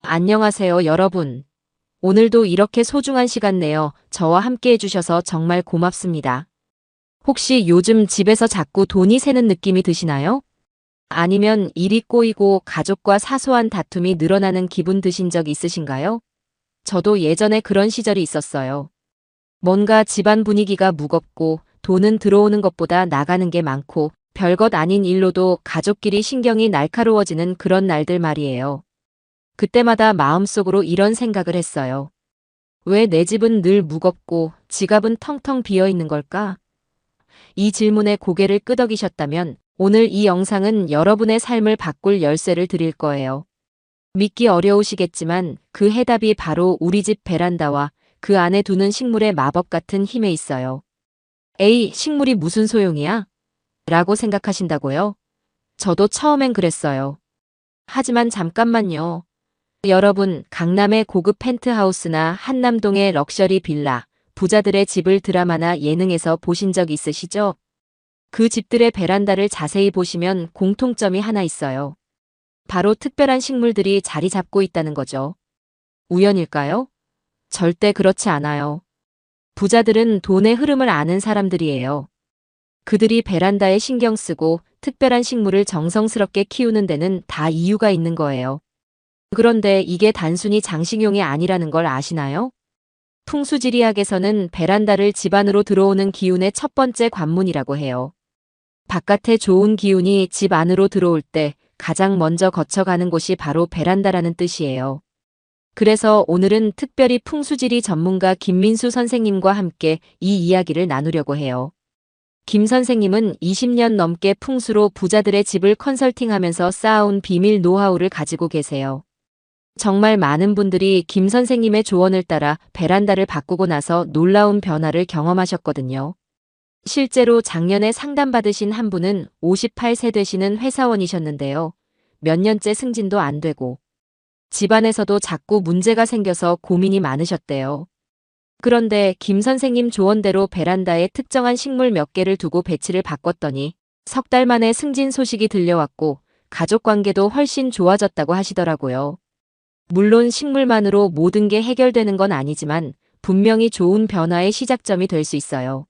안녕하세요, 여러분. 오늘도 이렇게 소중한 시간 내어 저와 함께 해주셔서 정말 고맙습니다. 혹시 요즘 집에서 자꾸 돈이 새는 느낌이 드시나요? 아니면 일이 꼬이고 가족과 사소한 다툼이 늘어나는 기분 드신 적 있으신가요? 저도 예전에 그런 시절이 있었어요. 뭔가 집안 분위기가 무겁고 돈은 들어오는 것보다 나가는 게 많고 별것 아닌 일로도 가족끼리 신경이 날카로워지는 그런 날들 말이에요. 그때마다 마음속으로 이런 생각을 했어요. 왜 내 집은 늘 무겁고 지갑은 텅텅 비어 있는 걸까? 이 질문에 고개를 끄덕이셨다면 오늘 이 영상은 여러분의 삶을 바꿀 열쇠를 드릴 거예요. 믿기 어려우시겠지만 그 해답이 바로 우리 집 베란다와 그 안에 두는 식물의 마법 같은 힘에 있어요. 에이, 식물이 무슨 소용이야? 라고 생각하신다고요? 저도 처음엔 그랬어요. 하지만 잠깐만요. 여러분, 강남의 고급 펜트하우스나 한남동의 럭셔리 빌라, 부자들의 집을 드라마나 예능에서 보신 적 있으시죠? 그 집들의 베란다를 자세히 보시면 공통점이 하나 있어요. 바로 특별한 식물들이 자리 잡고 있다는 거죠. 우연일까요? 절대 그렇지 않아요. 부자들은 돈의 흐름을 아는 사람들이에요. 그들이 베란다에 신경 쓰고 특별한 식물을 정성스럽게 키우는 데는 다 이유가 있는 거예요. 그런데 이게 단순히 장식용이 아니라는 걸 아시나요? 풍수지리학에서는 베란다를 집 안으로 들어오는 기운의 첫 번째 관문이라고 해요. 바깥에 좋은 기운이 집 안으로 들어올 때 가장 먼저 거쳐가는 곳이 바로 베란다라는 뜻이에요. 그래서 오늘은 특별히 풍수지리 전문가 김민수 선생님과 함께 이 이야기를 나누려고 해요. 김 선생님은 20년 넘게 풍수로 부자들의 집을 컨설팅하면서 쌓아온 비밀 노하우를 가지고 계세요. 정말 많은 분들이 김 선생님의 조언을 따라 베란다를 바꾸고 나서 놀라운 변화를 경험하셨거든요. 실제로 작년에 상담받으신 한 분은 58세 되시는 회사원이셨는데요. 몇 년째 승진도 안 되고 집안에서도 자꾸 문제가 생겨서 고민이 많으셨대요. 그런데 김 선생님 조언대로 베란다에 특정한 식물 몇 개를 두고 배치를 바꿨더니 석 달 만에 승진 소식이 들려왔고 가족 관계도 훨씬 좋아졌다고 하시더라고요. 물론 식물만으로 모든 게 해결되는 건 아니지만 분명히 좋은 변화의 시작점이 될 수 있어요.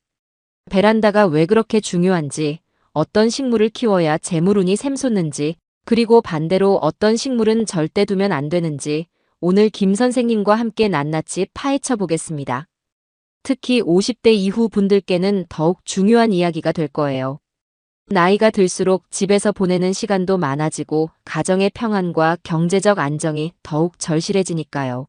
베란다가 왜 그렇게 중요한지, 어떤 식물을 키워야 재물운이 샘솟는지, 그리고 반대로 어떤 식물은 절대 두면 안 되는지 오늘 김 선생님과 함께 낱낱이 파헤쳐 보겠습니다. 특히 50대 이후 분들께는 더욱 중요한 이야기가 될 거예요. 나이가 들수록 집에서 보내는 시간도 많아지고 가정의 평안과 경제적 안정이 더욱 절실해지니까요.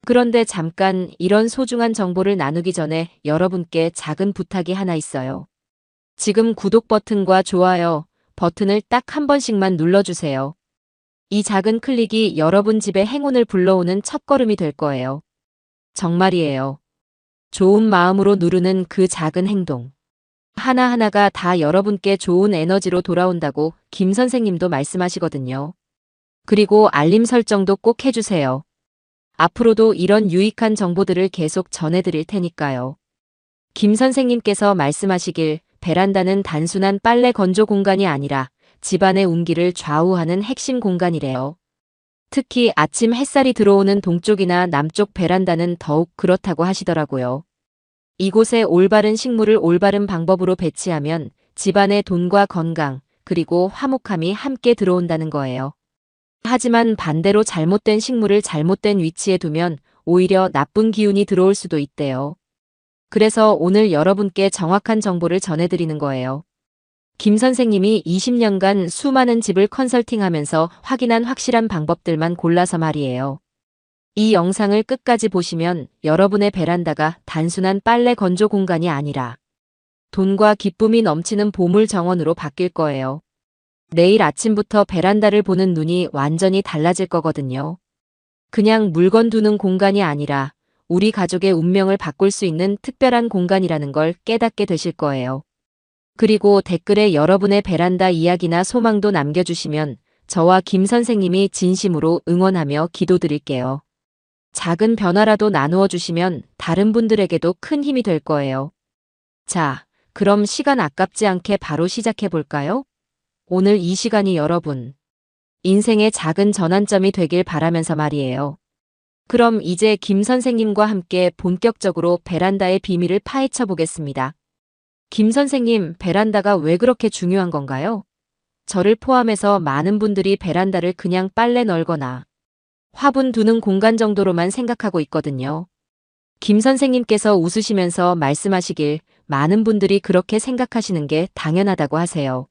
그런데 잠깐 이런 소중한 정보를 나누기 전에 여러분께 작은 부탁이 하나 있어요. 지금 구독 버튼과 좋아요 버튼을 딱 한 번씩만 눌러주세요. 이 작은 클릭이 여러분 집에 행운을 불러오는 첫걸음이 될 거예요. 정말이에요. 좋은 마음으로 누르는 그 작은 행동. 하나하나가 다 여러분께 좋은 에너지로 돌아온다고 김 선생님도 말씀하시거든요. 그리고 알림 설정도 꼭 해주세요. 앞으로도 이런 유익한 정보들을 계속 전해드릴 테니까요. 김 선생님께서 말씀하시길 베란다는 단순한 빨래 건조 공간이 아니라 집안의 운기를 좌우하는 핵심 공간이래요. 특히 아침 햇살이 들어오는 동쪽이나 남쪽 베란다는 더욱 그렇다고 하시더라고요. 이곳에 올바른 식물을 올바른 방법으로 배치하면 집안의 돈과 건강, 그리고 화목함이 함께 들어온다는 거예요. 하지만 반대로 잘못된 식물을 잘못된 위치에 두면 오히려 나쁜 기운이 들어올 수도 있대요. 그래서 오늘 여러분께 정확한 정보를 전해드리는 거예요. 김 선생님이 20년간 수많은 집을 컨설팅하면서 확인한 확실한 방법들만 골라서 말이에요. 이 영상을 끝까지 보시면 여러분의 베란다가 단순한 빨래 건조 공간이 아니라 돈과 기쁨이 넘치는 보물 정원으로 바뀔 거예요. 내일 아침부터 베란다를 보는 눈이 완전히 달라질 거거든요. 그냥 물건 두는 공간이 아니라 우리 가족의 운명을 바꿀 수 있는 특별한 공간이라는 걸 깨닫게 되실 거예요. 그리고 댓글에 여러분의 베란다 이야기나 소망도 남겨주시면 저와 김 선생님이 진심으로 응원하며 기도드릴게요. 작은 변화라도 나누어 주시면 다른 분들에게도 큰 힘이 될 거예요. 자, 그럼 시간 아깝지 않게 바로 시작해 볼까요? 오늘 이 시간이 여러분 인생의 작은 전환점이 되길 바라면서 말이에요. 그럼 이제 김 선생님과 함께 본격적으로 베란다의 비밀을 파헤쳐 보겠습니다. 김 선생님, 베란다가 왜 그렇게 중요한 건가요? 저를 포함해서 많은 분들이 베란다를 그냥 빨래 널거나 화분 두는 공간 정도로만 생각하고 있거든요. 김 선생님께서 웃으시면서 말씀하시길 많은 분들이 그렇게 생각하시는 게 당연하다고 하세요.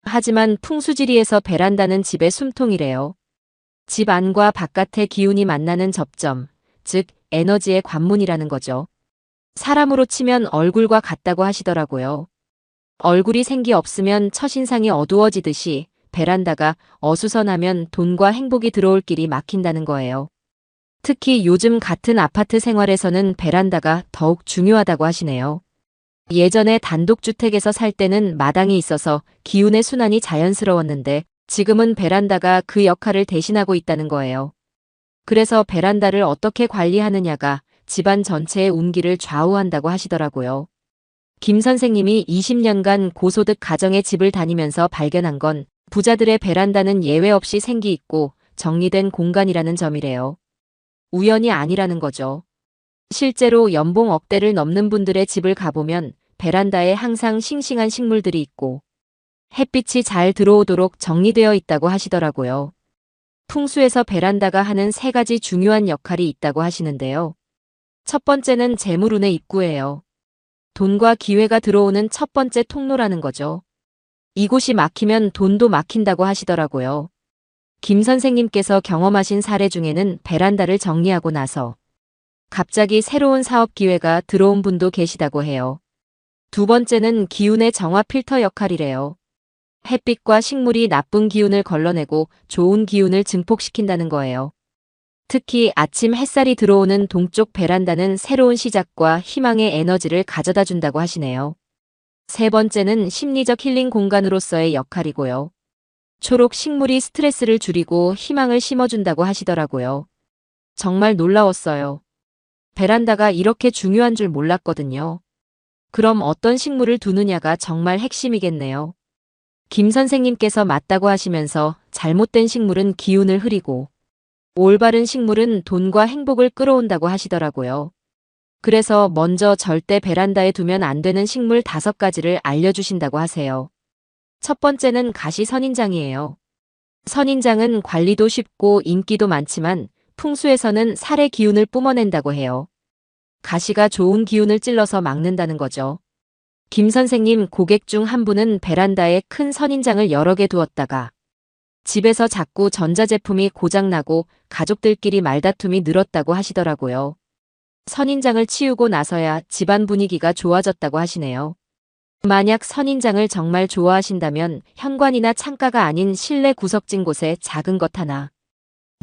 하지만 풍수지리에서 베란다는 집의 숨통이래요. 집 안과 바깥의 기운이 만나는 접점, 즉 에너지의 관문이라는 거죠. 사람으로 치면 얼굴과 같다고 하시더라고요. 얼굴이 생기 없으면 첫인상이 어두워지듯이 베란다가 어수선하면 돈과 행복이 들어올 길이 막힌다는 거예요. 특히 요즘 같은 아파트 생활에서는 베란다가 더욱 중요하다고 하시네요. 예전에 단독주택에서 살 때는 마당이 있어서 기운의 순환이 자연스러웠는데 지금은 베란다가 그 역할을 대신하고 있다는 거예요. 그래서 베란다를 어떻게 관리하느냐가 집안 전체의 운기를 좌우한다고 하시더라고요. 김 선생님이 20년간 고소득 가정의 집을 다니면서 발견한 건 부자들의 베란다는 예외 없이 생기 있고 정리된 공간이라는 점이래요. 우연이 아니라는 거죠. 실제로 연봉 억대를 넘는 분들의 집을 가보면 베란다에 항상 싱싱한 식물들이 있고 햇빛이 잘 들어오도록 정리되어 있다고 하시더라고요. 풍수에서 베란다가 하는 세 가지 중요한 역할이 있다고 하시는데요. 첫 번째는 재물운의 입구예요. 돈과 기회가 들어오는 첫 번째 통로라는 거죠. 이곳이 막히면 돈도 막힌다고 하시더라고요. 김 선생님께서 경험하신 사례 중에는 베란다를 정리하고 나서 갑자기 새로운 사업 기회가 들어온 분도 계시다고 해요. 두 번째는 기운의 정화 필터 역할이래요. 햇빛과 식물이 나쁜 기운을 걸러내고 좋은 기운을 증폭시킨다는 거예요. 특히 아침 햇살이 들어오는 동쪽 베란다는 새로운 시작과 희망의 에너지를 가져다 준다고 하시네요. 세 번째는 심리적 힐링 공간으로서의 역할이고요. 초록 식물이 스트레스를 줄이고 희망을 심어준다고 하시더라고요. 정말 놀라웠어요. 베란다가 이렇게 중요한 줄 몰랐거든요. 그럼 어떤 식물을 두느냐가 정말 핵심이겠네요. 김 선생님께서 맞다고 하시면서 잘못된 식물은 기운을 흐리고 올바른 식물은 돈과 행복을 끌어온다고 하시더라고요. 그래서 먼저 절대 베란다에 두면 안 되는 식물 5가지를 알려주신다고 하세요. 첫 번째는 가시 선인장이에요. 선인장은 관리도 쉽고 인기도 많지만 풍수에서는 살의 기운을 뿜어낸다고 해요. 가시가 좋은 기운을 찔러서 막는다는 거죠. 김 선생님 고객 중 한 분은 베란다에 큰 선인장을 여러 개 두었다가 집에서 자꾸 전자제품이 고장나고 가족들끼리 말다툼이 늘었다고 하시더라고요. 선인장을 치우고 나서야 집안 분위기가 좋아졌다고 하시네요. 만약 선인장을 정말 좋아하신다면 현관이나 창가가 아닌 실내 구석진 곳에 작은 것 하나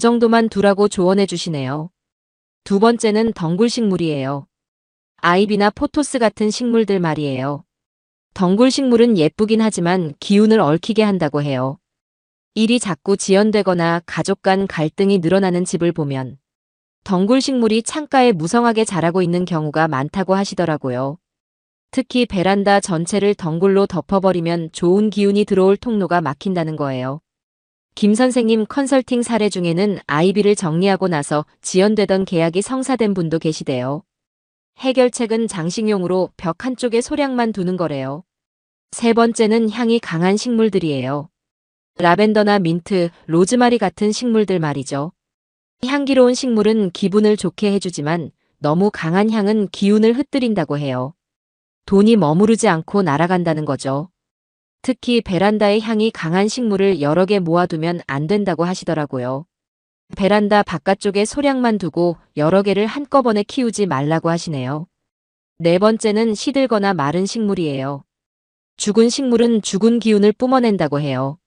정도만 두라고 조언해 주시네요. 두 번째는 덩굴식물이에요. 아이비나 포토스 같은 식물들 말이에요. 덩굴식물은 예쁘긴 하지만 기운을 얽히게 한다고 해요. 일이 자꾸 지연되거나 가족 간 갈등이 늘어나는 집을 보면 덩굴식물이 창가에 무성하게 자라고 있는 경우가 많다고 하시더라고요. 특히 베란다 전체를 덩굴로 덮어버리면 좋은 기운이 들어올 통로가 막힌다는 거예요. 김 선생님 컨설팅 사례 중에는 아이비를 정리하고 나서 지연되던 계약이 성사된 분도 계시대요. 해결책은 장식용으로 벽 한쪽에 소량만 두는 거래요. 세 번째는 향이 강한 식물들이에요. 라벤더나 민트, 로즈마리 같은 식물들 말이죠. 향기로운 식물은 기분을 좋게 해주지만 너무 강한 향은 기운을 흩뜨린다고 해요. 돈이 머무르지 않고 날아간다는 거죠. 특히 베란다에 향이 강한 식물을 여러 개 모아두면 안 된다고 하시더라고요. 베란다 바깥쪽에 소량만 두고 여러 개를 한꺼번에 키우지 말라고 하시네요. 네 번째는 시들거나 마른 식물이에요. 죽은 식물은 죽은 기운을 뿜어낸다고 해요.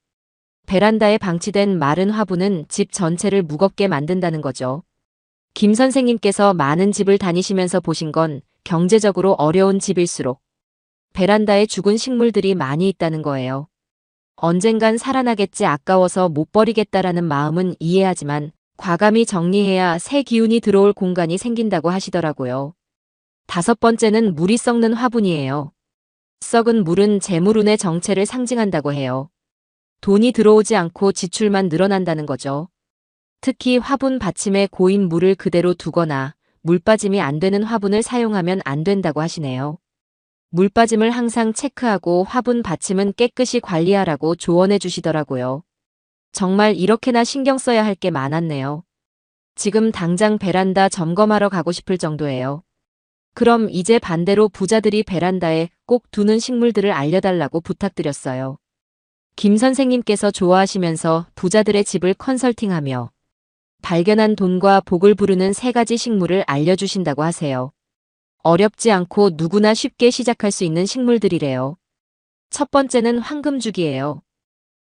베란다에 방치된 마른 화분은 집 전체를 무겁게 만든다는 거죠. 김 선생님께서 많은 집을 다니시면서 보신 건 경제적으로 어려운 집일수록 베란다에 죽은 식물들이 많이 있다는 거예요. 언젠간 살아나겠지 아까워서 못 버리겠다라는 마음은 이해하지만 과감히 정리해야 새 기운이 들어올 공간이 생긴다고 하시더라고요. 다섯 번째는 물이 썩는 화분이에요. 썩은 물은 재물운의 정체를 상징한다고 해요. 돈이 들어오지 않고 지출만 늘어난다는 거죠. 특히 화분 받침에 고인 물을 그대로 두거나 물 빠짐이 안 되는 화분을 사용하면 안 된다고 하시네요. 물 빠짐을 항상 체크하고 화분 받침은 깨끗이 관리하라고 조언해 주시더라고요. 정말 이렇게나 신경 써야 할 게 많았네요. 지금 당장 베란다 점검하러 가고 싶을 정도예요. 그럼 이제 반대로 부자들이 베란다에 꼭 두는 식물들을 알려달라고 부탁드렸어요. 김 선생님께서 좋아하시면서 부자들의 집을 컨설팅하며 발견한 돈과 복을 부르는 3가지 식물을 알려주신다고 하세요. 어렵지 않고 누구나 쉽게 시작할 수 있는 식물들이래요. 첫 번째는 황금죽이에요.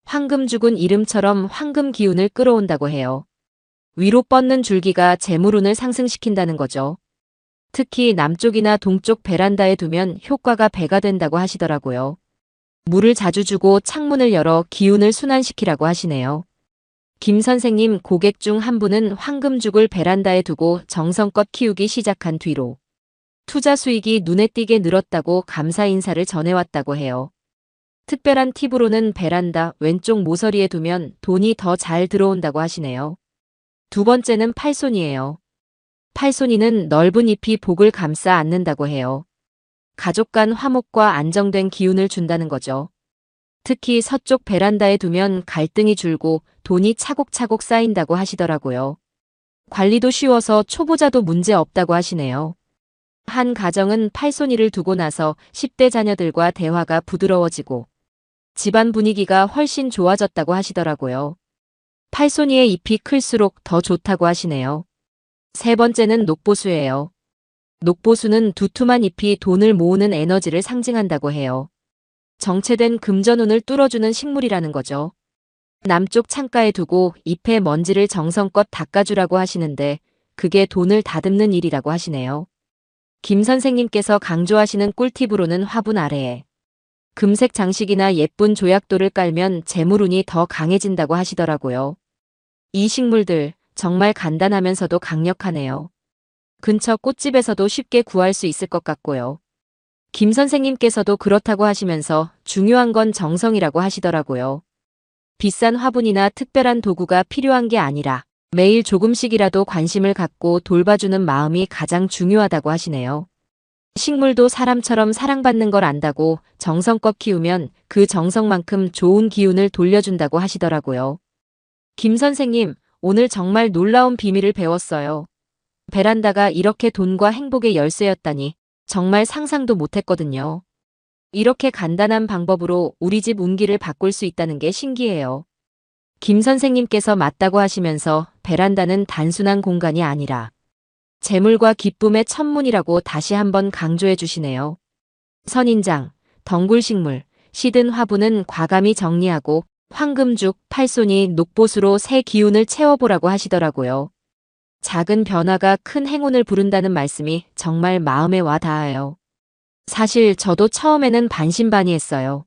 황금죽은 이름처럼 황금 기운을 끌어온다고 해요. 위로 뻗는 줄기가 재물운을 상승시킨다는 거죠. 특히 남쪽이나 동쪽 베란다에 두면 효과가 배가 된다고 하시더라고요. 물을 자주 주고 창문을 열어 기운을 순환시키라고 하시네요. 김 선생님 고객 중 한 분은 황금죽을 베란다에 두고 정성껏 키우기 시작한 뒤로 투자 수익이 눈에 띄게 늘었다고 감사 인사를 전해왔다고 해요. 특별한 팁으로는 베란다 왼쪽 모서리에 두면 돈이 더 잘 들어온다고 하시네요. 두 번째는 팔손이에요. 팔손이는 넓은 잎이 복을 감싸 안는다고 해요. 가족 간 화목과 안정된 기운을 준다는 거죠. 특히 서쪽 베란다에 두면 갈등이 줄고 돈이 차곡차곡 쌓인다고 하시더라고요. 관리도 쉬워서 초보자도 문제 없다고 하시네요. 한 가정은 팔손이를 두고 나서 10대 자녀들과 대화가 부드러워지고 집안 분위기가 훨씬 좋아졌다고 하시더라고요. 팔손이의 잎이 클수록 더 좋다고 하시네요. 세 번째는 녹보수예요. 녹보수는 두툼한 잎이 돈을 모으는 에너지를 상징한다고 해요. 정체된 금전운을 뚫어주는 식물이라는 거죠. 남쪽 창가에 두고 잎의 먼지를 정성껏 닦아주라고 하시는데 그게 돈을 다듬는 일이라고 하시네요. 김 선생님께서 강조하시는 꿀팁으로는 화분 아래에 금색 장식이나 예쁜 조약돌을 깔면 재물운이 더 강해진다고 하시더라고요. 이 식물들 정말 간단하면서도 강력하네요. 근처 꽃집에서도 쉽게 구할 수 있을 것 같고요. 김 선생님께서도 그렇다고 하시면서 중요한 건 정성이라고 하시더라고요. 비싼 화분이나 특별한 도구가 필요한 게 아니라 매일 조금씩이라도 관심을 갖고 돌봐주는 마음이 가장 중요하다고 하시네요. 식물도 사람처럼 사랑받는 걸 안다고 정성껏 키우면 그 정성만큼 좋은 기운을 돌려준다고 하시더라고요. 김 선생님, 오늘 정말 놀라운 비밀을 배웠어요. 베란다가 이렇게 돈과 행복의 열쇠였다니 정말 상상도 못했거든요. 이렇게 간단한 방법으로 우리 집 운기를 바꿀 수 있다는 게 신기해요. 김 선생님께서 맞다고 하시면서 베란다는 단순한 공간이 아니라 재물과 기쁨의 천문이라고 다시 한번 강조해 주시네요. 선인장, 덩굴식물, 시든 화분은 과감히 정리하고 황금죽, 팔손이, 녹보수로 새 기운을 채워보라고 하시더라고요. 작은 변화가 큰 행운을 부른다는 말씀이 정말 마음에 와 닿아요. 사실 저도 처음에는 반신반의했어요.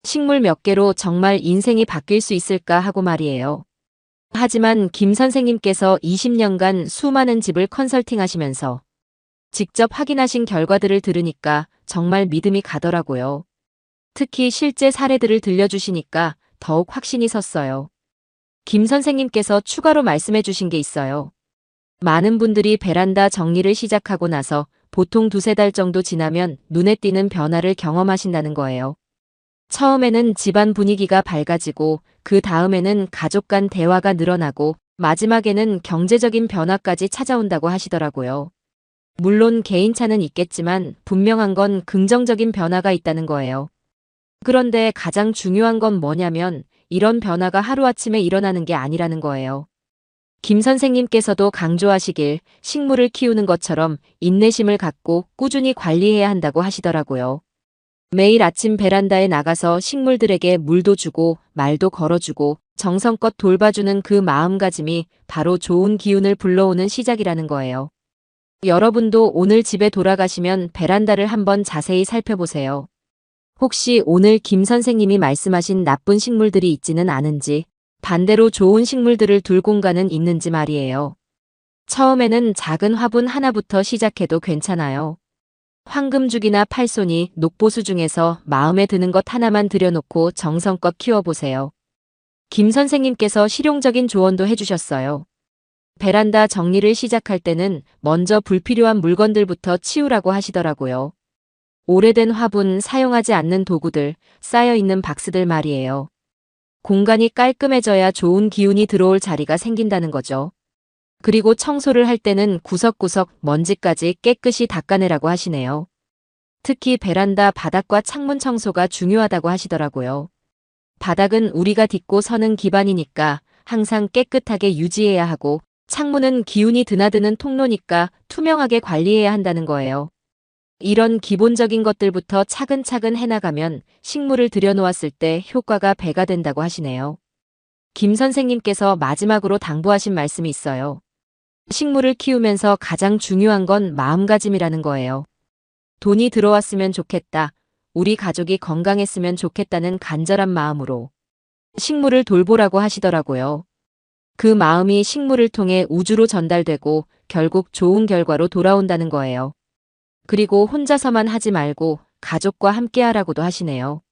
식물 몇 개로 정말 인생이 바뀔 수 있을까 하고 말이에요. 하지만 김 선생님께서 20년간 수많은 집을 컨설팅하시면서 직접 확인하신 결과들을 들으니까 정말 믿음이 가더라고요. 특히 실제 사례들을 들려주시니까 더욱 확신이 섰어요. 김 선생님께서 추가로 말씀해 주신 게 있어요. 많은 분들이 베란다 정리를 시작하고 나서 보통 2~3달 정도 지나면 눈에 띄는 변화를 경험하신다는 거예요. 처음에는 집안 분위기가 밝아지고 그 다음에는 가족 간 대화가 늘어나고 마지막에는 경제적인 변화까지 찾아온다고 하시더라고요. 물론 개인차는 있겠지만 분명한 건 긍정적인 변화가 있다는 거예요. 그런데 가장 중요한 건 뭐냐면 이런 변화가 하루아침에 일어나는 게 아니라는 거예요. 김 선생님께서도 강조하시길 식물을 키우는 것처럼 인내심을 갖고 꾸준히 관리해야 한다고 하시더라고요. 매일 아침 베란다에 나가서 식물들에게 물도 주고 말도 걸어주고 정성껏 돌봐주는 그 마음가짐이 바로 좋은 기운을 불러오는 시작이라는 거예요. 여러분도 오늘 집에 돌아가시면 베란다를 한번 자세히 살펴보세요. 혹시 오늘 김 선생님이 말씀하신 나쁜 식물들이 있지는 않은지, 반대로 좋은 식물들을 둘 공간은 있는지 말이에요. 처음에는 작은 화분 하나부터 시작해도 괜찮아요. 황금죽이나 팔손이, 녹보수 중에서 마음에 드는 것 하나만 들여놓고 정성껏 키워보세요. 김 선생님께서 실용적인 조언도 해주셨어요. 베란다 정리를 시작할 때는 먼저 불필요한 물건들부터 치우라고 하시더라고요. 오래된 화분, 사용하지 않는 도구들, 쌓여있는 박스들 말이에요. 공간이 깔끔해져야 좋은 기운이 들어올 자리가 생긴다는 거죠. 그리고 청소를 할 때는 구석구석 먼지까지 깨끗이 닦아내라고 하시네요. 특히 베란다 바닥과 창문 청소가 중요하다고 하시더라고요. 바닥은 우리가 딛고 서는 기반이니까 항상 깨끗하게 유지해야 하고, 창문은 기운이 드나드는 통로니까 투명하게 관리해야 한다는 거예요. 이런 기본적인 것들부터 차근차근 해나가면 식물을 들여놓았을 때 효과가 배가 된다고 하시네요. 김 선생님께서 마지막으로 당부하신 말씀이 있어요. 식물을 키우면서 가장 중요한 건 마음가짐이라는 거예요. 돈이 들어왔으면 좋겠다. 우리 가족이 건강했으면 좋겠다는 간절한 마음으로 식물을 돌보라고 하시더라고요. 그 마음이 식물을 통해 우주로 전달되고 결국 좋은 결과로 돌아온다는 거예요. 그리고 혼자서만 하지 말고 가족과 함께 하라고도 하시네요.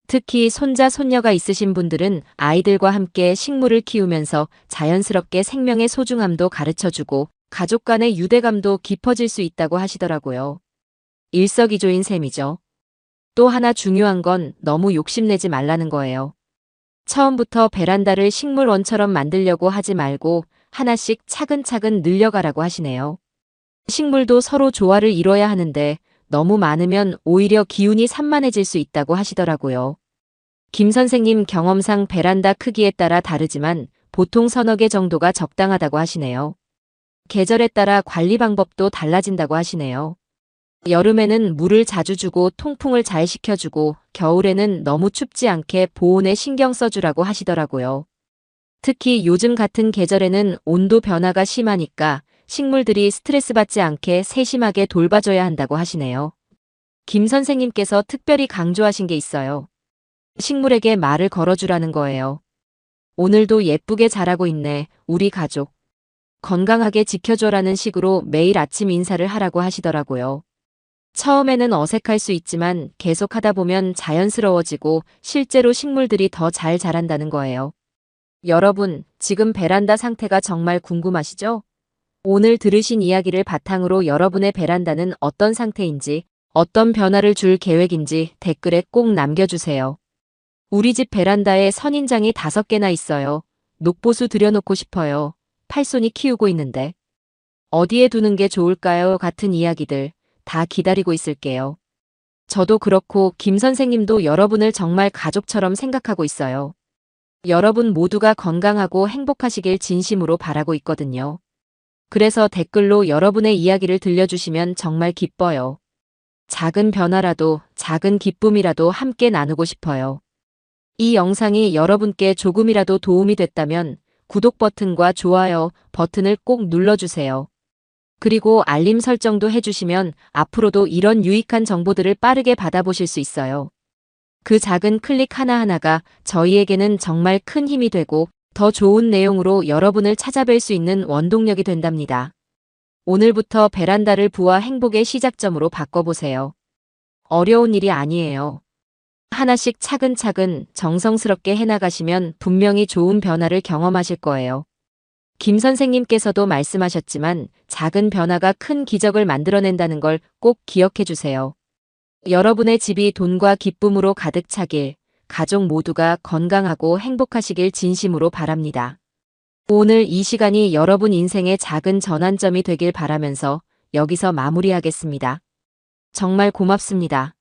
특히 손자, 손녀가 있으신 분들은 아이들과 함께 식물을 키우면서 자연스럽게 생명의 소중함도 가르쳐주고 가족 간의 유대감도 깊어질 수 있다고 하시더라고요. 일석이조인 셈이죠. 또 하나 중요한 건 너무 욕심내지 말라는 거예요. 처음부터 베란다를 식물원처럼 만들려고 하지 말고 하나씩 차근차근 늘려가라고 하시네요. 식물도 서로 조화를 이뤄야 하는데 너무 많으면 오히려 기운이 산만해질 수 있다고 하시더라고요. 김 선생님 경험상 베란다 크기에 따라 다르지만 보통 서너 개 정도가 적당하다고 하시네요. 계절에 따라 관리 방법도 달라진다고 하시네요. 여름에는 물을 자주 주고 통풍을 잘 시켜주고 겨울에는 너무 춥지 않게 보온에 신경 써주라고 하시더라고요. 특히 요즘 같은 계절에는 온도 변화가 심하니까 식물들이 스트레스 받지 않게 세심하게 돌봐줘야 한다고 하시네요. 김 선생님께서 특별히 강조하신 게 있어요. 식물에게 말을 걸어주라는 거예요. 오늘도 예쁘게 자라고 있네, 우리 가족. 건강하게 지켜줘라는 식으로 매일 아침 인사를 하라고 하시더라고요. 처음에는 어색할 수 있지만 계속 하다 보면 자연스러워지고 실제로 식물들이 더 잘 자란다는 거예요. 여러분, 지금 베란다 상태가 정말 궁금하시죠? 오늘 들으신 이야기를 바탕으로 여러분의 베란다는 어떤 상태인지, 어떤 변화를 줄 계획인지 댓글에 꼭 남겨주세요. 우리 집 베란다에 선인장이 5개나 있어요. 녹보수 들여놓고 싶어요. 팔손이 키우고 있는데. 어디에 두는 게 좋을까요? 같은 이야기들 다 기다리고 있을게요. 저도 그렇고 김 선생님도 여러분을 정말 가족처럼 생각하고 있어요. 여러분 모두가 건강하고 행복하시길 진심으로 바라고 있거든요. 그래서 댓글로 여러분의 이야기를 들려주시면 정말 기뻐요. 작은 변화라도, 작은 기쁨이라도 함께 나누고 싶어요. 이 영상이 여러분께 조금이라도 도움이 됐다면 구독 버튼과 좋아요 버튼을 꼭 눌러주세요. 그리고 알림 설정도 해주시면 앞으로도 이런 유익한 정보들을 빠르게 받아보실 수 있어요. 그 작은 클릭 하나하나가 저희에게는 정말 큰 힘이 되고 더 좋은 내용으로 여러분을 찾아뵐 수 있는 원동력이 된답니다. 오늘부터 베란다를 부와 행복의 시작점으로 바꿔보세요. 어려운 일이 아니에요. 하나씩 차근차근 정성스럽게 해나가시면 분명히 좋은 변화를 경험하실 거예요. 김 선생님께서도 말씀하셨지만 작은 변화가 큰 기적을 만들어낸다는 걸 꼭 기억해 주세요. 여러분의 집이 돈과 기쁨으로 가득 차길, 가족 모두가 건강하고 행복하시길 진심으로 바랍니다. 오늘 이 시간이 여러분 인생의 작은 전환점이 되길 바라면서 여기서 마무리하겠습니다. 정말 고맙습니다.